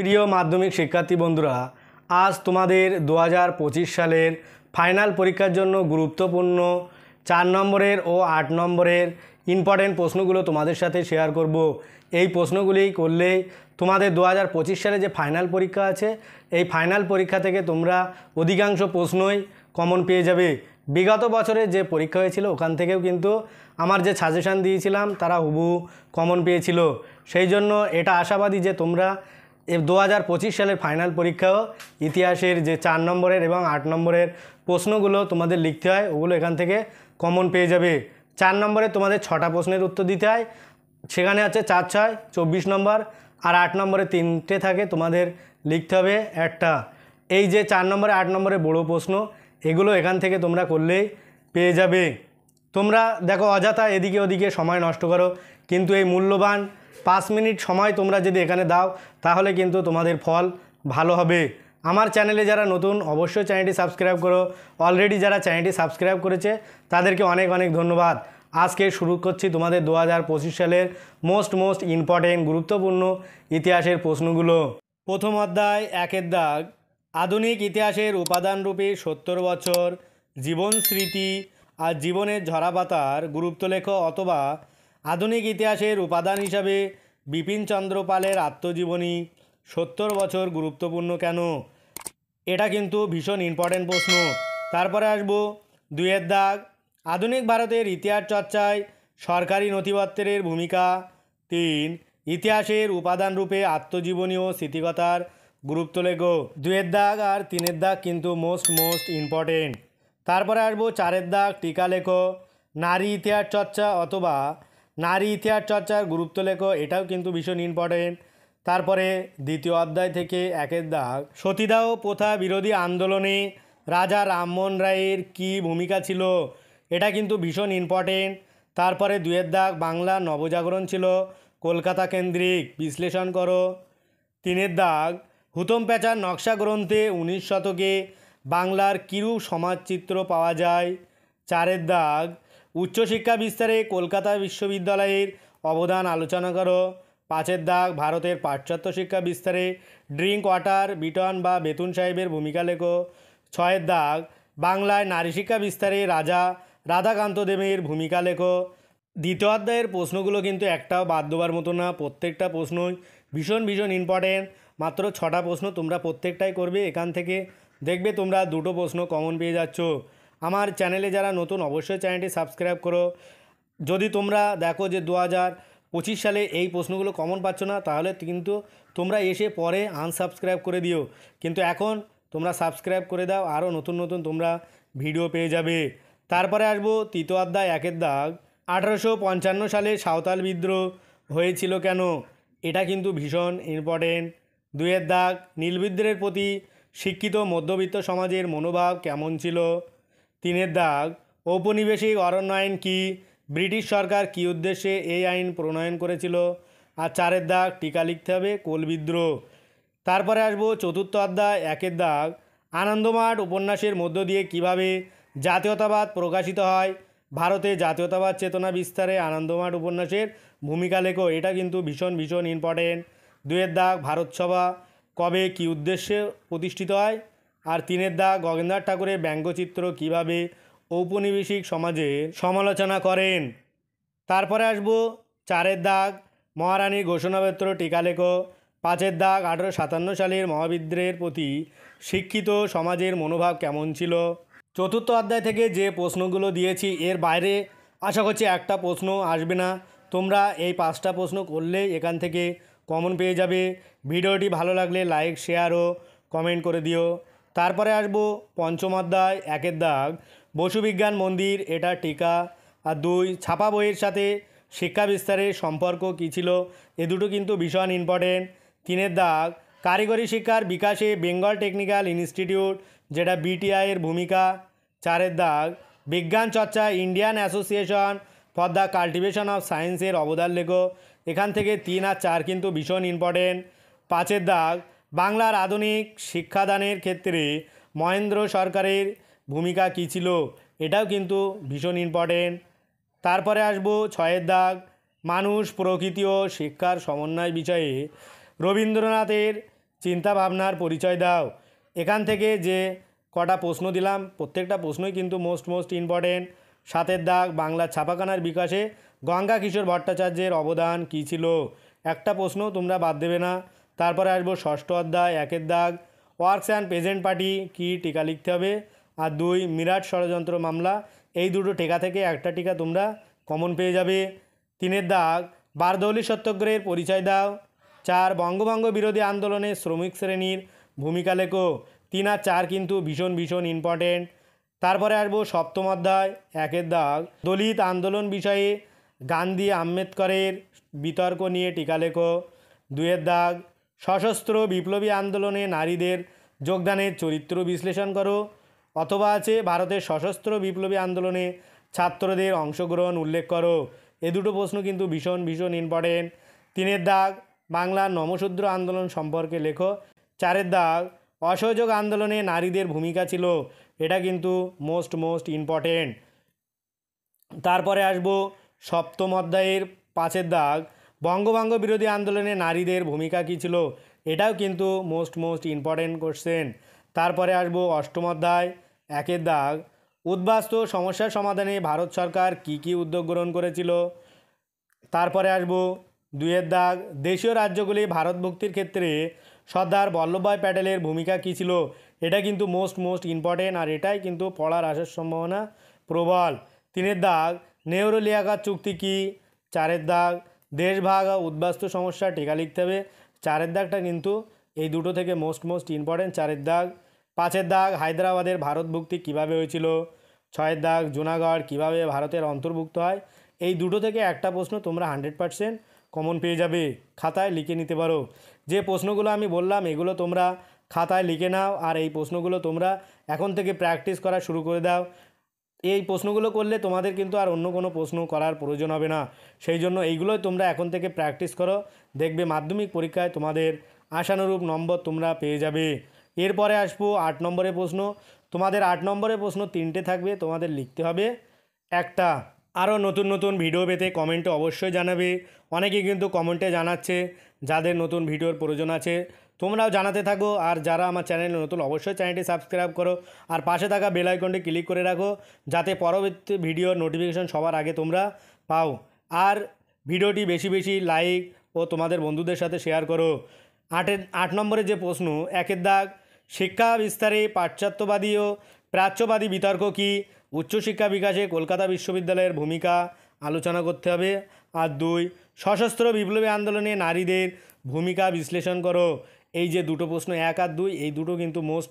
প্রিয় মাধ্যমিক শিক্ষার্থী বন্ধুরা, আজ তোমাদের 2025 সালের ফাইনাল পরীক্ষার জন্য গুরুত্বপূর্ণ 4 নম্বরের ও 8 নম্বরের ইম্পর্টেন্ট প্রশ্নগুলো তোমাদের সাথে শেয়ার করব। এই প্রশ্নগুলি করলেই তোমাদের 2025 সালে যে ফাইনাল পরীক্ষা আছে, এই ফাইনাল পরীক্ষা থেকে তোমরা অধিকাংশ প্রশ্নই কমন পেয়ে যাবে। বিগত বছরে যে পরীক্ষা হয়েছিল ওখান থেকেও কিন্তু আমার যে সাজেশান দিয়েছিলাম তারা হুবহু কমন পেয়েছিল। সেই জন্য এটা আশাবাদী যে তোমরা 2025 সালের ফাইনাল পরীক্ষাও ইতিহাসের যে 4 নম্বরের এবং 8 নম্বরের প্রশ্নগুলো তোমাদের লিখতে হয় ওগুলো এখান থেকে কমন পেয়ে যাবে। 4 নম্বরে তোমাদের 6টা প্রশ্নের উত্তর দিতে হয়, সেখানে আছে 4 6 24 নম্বর, আর 8 নম্বরে 3টে থাকে, তোমাদের লিখতে হবে একটা। এই যে 4 নম্বরে 8 নম্বরে বড় প্রশ্ন, এগুলো এখান থেকে তোমরা করলেই পেয়ে যাবে। তোমরা দেখো অযথা এদিকে ওদিকে সময় নষ্ট করো, কিন্তু এই মূল্যবান 5 মিনিট সময় তোমরা যদি এখানে দাও তাহলে কিন্তু তোমাদের ফল ভালো হবে। আমার চ্যানেলে যারা নতুন অবশ্যই চ্যানেলটি সাবস্ক্রাইব করো, অলরেডি যারা চ্যানেলটি সাবস্ক্রাইব করেছে তাদেরকে অনেক অনেক ধন্যবাদ। আজকে শুরু করছি তোমাদের 2025 সালের মোস্ট ইম্পর্টেন্ট গুরুত্বপূর্ণ ইতিহাসের প্রশ্নগুলো। প্রথম অধ্যায় 1-এর দাগ, আধুনিক ইতিহাসের উপাদানরূপে 70 বছর জীবন স্মৃতি আর জীবনের ঝরাপাতার গুরুত্ব লেখ, অথবা আধুনিক ইতিহাসের উপাদান হিসাবে বিপিনচন্দ্র পালের আত্মজীবনী 70 বছর গুরুত্বপূর্ণ কেন? এটা কিন্তু ভীষণ ইম্পর্টেন্ট প্রশ্ন। তারপরে আসবো 2-এর দাগ, আধুনিক ভারতের ইতিহাস চর্চায় সরকারি নথিপত্রের ভূমিকা। 3, ইতিহাসের উপাদান রূপে আত্মজীবনী ও স্মৃতিকথার গুরুত্ব লেখো। 2-এর দাগ আর 3-এর দাগ কিন্তু মোস্ট ইম্পর্টেন্ট। তারপরে আসবো 4-এর দাগ, টিকা লেখো, নারী ইতিহাস চর্চা অথবা নারী ইতিহাস চর্চার গুরুত্ব লেখো, এটাও কিন্তু ভীষণ ইম্পর্টেন্ট। তারপরে দ্বিতীয় অধ্যায় থেকে 1-এর দাগ, সতীদাহ প্রথা বিরোধী আন্দোলনে রাজা রামমোহন রায়ের কী ভূমিকা ছিল, এটা কিন্তু ভীষণ ইম্পর্টেন্ট। তারপরে 2-এর দাগ, বাংলা নবজাগরণ ছিল কলকাতা কেন্দ্রিক, বিশ্লেষণ করো। 3-এর দাগ, হুতম প্যাঁচার নকশা গ্রন্থে 19 শতকে বাংলার কিরূপ সমাজচিত্র পাওয়া যায়। 4-এর দাগ, উচ্চশিক্ষা বিস্তারে কলকাতা বিশ্ববিদ্যালয়ের অবদান আলোচনা করো। 5-এর দাগ, ভারতের পাশ্চাত্য শিক্ষা বিস্তারে ড্রিঙ্ক ওয়াটার বিটন বা বেতুন সাহেবের ভূমিকা লেখো। 6-এর দাগ, বাংলায় নারী শিক্ষা বিস্তারে রাজা রাধাকান্ত দেবের ভূমিকা লেখো। দ্বিতীয় অধ্যায়ের প্রশ্নগুলো কিন্তু একটাও বাদ দেওয়ার মতো না, প্রত্যেকটা প্রশ্নই ভীষণ ইম্পর্টেন্ট। মাত্র 6টা প্রশ্ন, তোমরা প্রত্যেকটাই করবে। এখান থেকে দেখবে তোমরা 2টো প্রশ্ন কমন পেয়ে যাচ্ছ। আমার চ্যানেলে যারা নতুন অবশ্যই চ্যানেলটি সাবস্ক্রাইব করো। যদি তোমরা দেখো যে 2025 সালে এই প্রশ্নগুলো কমন পাচ্ছ না, তাহলে কিন্তু তোমরা এসে পরে আনসাবস্ক্রাইব করে দিও, কিন্তু এখন তোমরা সাবস্ক্রাইব করে দাও, আরও নতুন তোমরা ভিডিও পেয়ে যাবে। তারপরে আসবো তৃতীয় অধ্যায় 1-এর দাগ, 1855 সালে সাঁওতাল বিদ্রোহ হয়েছিল কেন? এটা কিন্তু ভীষণ ইম্পর্টেন্ট। 2-এর দাগ, নীল বিদ্রোহের প্রতি শিক্ষিত মধ্যবিত্ত সমাজের মনোভাব কেমন ছিল? 3-এর দাগ, ঔপনিবেশিক অরণ্য আইন কি? ব্রিটিশ সরকার কী উদ্দেশ্যে এই আইন প্রণয়ন করেছিল? আর 4-এর দাগ, টিকা লিখতে হবে, কোল বিদ্রোহ। তারপরে আসবো চতুর্থ অধ্যায় 1-এর দাগ, আনন্দমাঠ উপন্যাসের মধ্য দিয়ে কিভাবে জাতীয়তাবাদ প্রকাশিত হয়? ভারতে জাতীয়তাবাদ চেতনা বিস্তারে আনন্দমাঠ উপন্যাসের ভূমিকা লেখো, এটা কিন্তু ভীষণ ইম্পর্টেন্ট। 2-এর দাগ, ভারতসভা কবে কী উদ্দেশ্যে প্রতিষ্ঠিত হয়? আর 3-এর দাগ, গগনেন্দ্রনাথ ঠাকুরের ব্যঙ্গচিত্র কিভাবে ঔপনিবেশিক সমাজে সমালোচনা করেন? তারপরে আসবো 4-এর দাগ, মহারানীর ঘোষণাপত্র টিকা লেখো। 5-এর দাগ, 1857 সালের মহাবিদ্রোহের প্রতি শিক্ষিত সমাজের মনোভাব কেমন ছিল? চতুর্থ অধ্যায় থেকে যে প্রশ্নগুলো দিয়েছি এর বাইরে আশা করছি একটা প্রশ্ন আসবে না। তোমরা এই 5টা প্রশ্ন করলেই এখান থেকে কমন পেয়ে যাবে। ভিডিওটি ভালো লাগলে লাইক শেয়ার ও কমেন্ট করে দিও। তারপরে আসবো পঞ্চম অধ্যায় 1-এর দাগ, বসুবিজ্ঞান মন্দির, এটা টিকা। আর 2, ছাপা বইয়ের সাথে শিক্ষা বিস্তারের সম্পর্ক কী ছিল? এ দুটো কিন্তু ভীষণ ইম্পর্টেন্ট। 3-এর দাগ, কারিগরি শিক্ষার বিকাশে বেঙ্গল টেকনিক্যাল ইনস্টিটিউট, যেটা BTI এর ভূমিকা। 4-এর দাগ, বিজ্ঞান চর্চা Indian association for the cultivation of সায়েন্সের অবদান লেখো। এখান থেকে 3 আর 4 কিন্তু ভীষণ ইম্পর্টেন্ট। 5-এর দাগ, বাংলার আধুনিক শিক্ষাদানের ক্ষেত্রে মহেন্দ্র সরকারের ভূমিকা কী ছিল? এটাও কিন্তু ভীষণ ইম্পর্টেন্ট। তারপরে আসবো 6-এর দাগ, মানুষ প্রকৃতি ও শিক্ষার সমন্বয় বিষয়ে রবীন্দ্রনাথের চিন্তা ভাবনার পরিচয় দাও। এখান থেকে যে কটা প্রশ্ন দিলাম প্রত্যেকটা প্রশ্নই কিন্তু মোস্ট ইম্পর্টেন্ট। 7 দাগ বাংলা ছাপাখানার বিকাশে গঙ্গা কিশোর ভট্টাচার্যের অবদান কী ছিল, একটা প্রশ্ন তোমরা বাদ দেবে না। তারপরে আসবো 6ষ্ঠ অধ্যায় 1 দাগ ওয়ার্কস অ্যান্ড প্রেজেন্ট পার্টি কী, টিকা লিখতে হবে। আর 2 মিরাট ষড়যন্ত্র মামলা, এই দুটো টিকা থেকে একটা টিকা তোমরা কমন পেয়ে যাবে। 3 দাগ বারদৌলি সত্যাগ্রহের পরিচয় দাও। 4 বঙ্গভঙ্গ বিরোধী আন্দোলনে শ্রমিক শ্রেণীর ভূমিকা লেখো। 3 আর 4 কিন্তু ভীষণ ইম্পর্টেন্ট। তারপরে আসবো 7ম অধ্যায় 1 দাগ দলিত আন্দোলন বিষয়ে গান্ধী আম্বেদকরের বিতর্ক নিয়ে টিকা লেখো। 2 দাগ সশস্ত্র বিপ্লবী আন্দোলনে নারীদের যোগদানের চরিত্র বিশ্লেষণ করো। অথবা আছে ভারতের সশস্ত্র বিপ্লবী আন্দোলনে ছাত্রদের অংশগ্রহণ উল্লেখ করো। এ দুটো প্রশ্ন কিন্তু ভীষণ ইম্পর্টেন্ট। 3 দাগ বাংলার নমশূদ্র আন্দোলন সম্পর্কে লেখো। 4 দাগ অসহযোগ আন্দোলনে নারীদের ভূমিকা ছিল, এটা কিন্তু মোস্ট ইম্পর্টেন্ট। তারপরে আসবো 7ম অধ্যায়ের 5 দাগ বঙ্গভঙ্গ বিরোধী আন্দোলনে নারীদের ভূমিকা কী ছিল, এটাও কিন্তু মোস্ট ইম্পর্টেন্ট কোশ্চেন। তারপরে আসবো 8ম অধ্যায় 1 দাগ উদ্বাস্তু সমস্যার সমাধানে ভারত সরকার কী উদ্যোগ গ্রহণ করেছিল। তারপরে আসবো 2 দাগ দেশীয় রাজ্যগুলি ভারতভুক্তির ক্ষেত্রে সর্দার বল্লভভাই প্যাটেলের ভূমিকা কী ছিল, এটা কিন্তু মোস্ট ইম্পর্টেন্ট, আর এটাই কিন্তু পড়ার আসার সম্ভাবনা প্রবল। 3 দাগ নেহরু লিয়াকত চুক্তি কী। 4 দাগ দেশভাগ উদ্বাস্তু সমস্যা, টিকা লিখতে হবে। 4 দাগটা কিন্তু এই দুটো থেকে মোস্ট ইম্পর্টেন্ট। 4 দাগ 5 দাগ হায়দ্রাবাদের ভারতভুক্তি কীভাবে হয়েছিল। 6 দাগ জুনাগড় কীভাবে ভারতের অন্তর্ভুক্ত হয়। এই দুটো থেকে একটা প্রশ্ন তোমরা 100% কমন পেয়ে যাবে, খাতায় লিখে নিতে পারো। যে প্রশ্নগুলো আমি বললাম এগুলো তোমরা খাতায় লিখে নাও, আর এই প্রশ্নগুলো তোমরা এখন থেকে প্র্যাকটিস করা শুরু করে দাও। এই প্রশ্নগুলো করলে তোমাদের কিন্তু আর অন্য কোনো প্রশ্ন করার প্রয়োজন হবে না, সেই জন্য এইগুলোই তোমরা এখন থেকে প্র্যাকটিস করো, দেখবে মাধ্যমিক পরীক্ষায় তোমাদের আশানুরূপ নম্বর তোমরা পেয়ে যাবে। এরপরে আসবো 8 নম্বরের প্রশ্ন। তোমাদের 8 নম্বরের প্রশ্ন 3টে থাকবে, তোমাদের লিখতে হবে একটা। আরও নতুন ভিডিও পেতে কমেন্টে অবশ্যই জানাবে। অনেকেই কিন্তু কমেন্টে জানাচ্ছে যাদের নতুন ভিডিওর প্রয়োজন আছে, তোমরাও জানাতে থাকো। আর যারা আমার চ্যানেলে নতুন অবশ্যই চ্যানেলটি সাবস্ক্রাইব করো, আর পাশে থাকা বেল আইকনটি ক্লিক করে রাখো যাতে পরবর্তী ভিডিওর নোটিফিকেশন সবার আগে তোমরা পাও। আর ভিডিওটি বেশি লাইক ও তোমাদের বন্ধুদের সাথে শেয়ার করো। 8 নম্বরের যে প্রশ্ন 1 দাগ শিক্ষা বিস্তারে পাশ্চাত্যবাদী ও প্রাচ্যবাদী বিতর্ক কী, উচ্চশিক্ষা বিকাশে কলকাতা বিশ্ববিদ্যালয়ের ভূমিকা আলোচনা করতে হবে। আর 2 সশস্ত্র বিপ্লবী আন্দোলনে নারীদের ভূমিকা বিশ্লেষণ করো। এই যে দুটো প্রশ্ন 1 আর 2 এই দুটো কিন্তু মোস্ট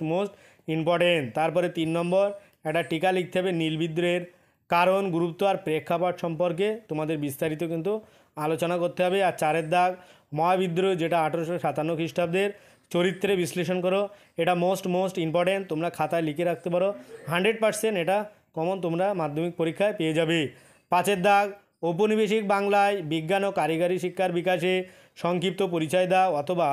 ইম্পর্টেন্ট। তারপরে 3 নম্বর একটা টিকা লিখতে হবে নীল বিদ্রোহের কারণ, গুরুত্ব আর প্রেক্ষাপট সম্পর্কে তোমাদের বিস্তারিত কিন্তু আলোচনা করতে হবে। আর 4 দাগ মহাবিদ্রোহ যেটা 1857 খ্রিস্টাব্দের চরিত্রে বিশ্লেষণ করো। এটা মোস্ট ইম্পর্টেন্ট, তোমরা খাতায় লিখে রাখতে পারো, 100% এটা কমন তোমরা মাধ্যমিক পরীক্ষায় পেয়ে যাবে। 5 দাগ ঔপনিবেশিক বাংলায় বিজ্ঞান ও কারিগরি শিক্ষার বিকাশে সংক্ষিপ্ত পরিচয় দাও, অথবা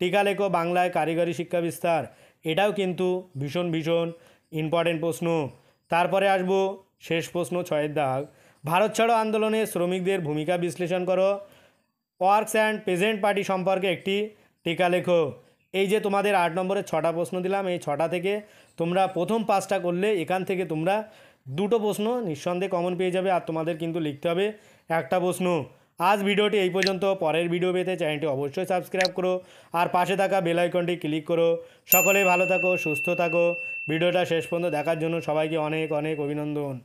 টিকা লেখো বাংলায় কারিগরি শিক্ষা বিস্তার, এটাও কিন্তু ভীষণ ইম্পর্টেন্ট প্রশ্ন। তারপরে আসবো শেষ প্রশ্ন 6 দাগ ভারত ছাড়ো আন্দোলনে শ্রমিকদের ভূমিকা বিশ্লেষণ করো। ওয়ার্কস অ্যান্ড প্রেজেন্ট পার্টি সম্পর্কে একটি টিকা লেখো। এই যে তোমাদের 8 নম্বরের 6টা প্রশ্ন দিলাম, এই 6টা থেকে তোমরা প্রথম 5টা করলে এখান থেকে তোমরা 2টো প্রশ্ন নিঃসন্দেহে কমন পেয়ে যাবে, আর তোমাদের কিন্তু লিখতে হবে একটা প্রশ্ন। আজ ভিডিওটি এই পর্যন্ত, পরের ভিডিও পেতে চ্যানেলটি অবশ্যই সাবস্ক্রাইব করো, আর পাশে থাকা বেল আইকনটি ক্লিক করো। সকলে ভালো থাকো, সুস্থ থাকো। ভিডিওটা শেষ পর্যন্ত দেখার জন্য সবাইকে অনেক অভিনন্দন।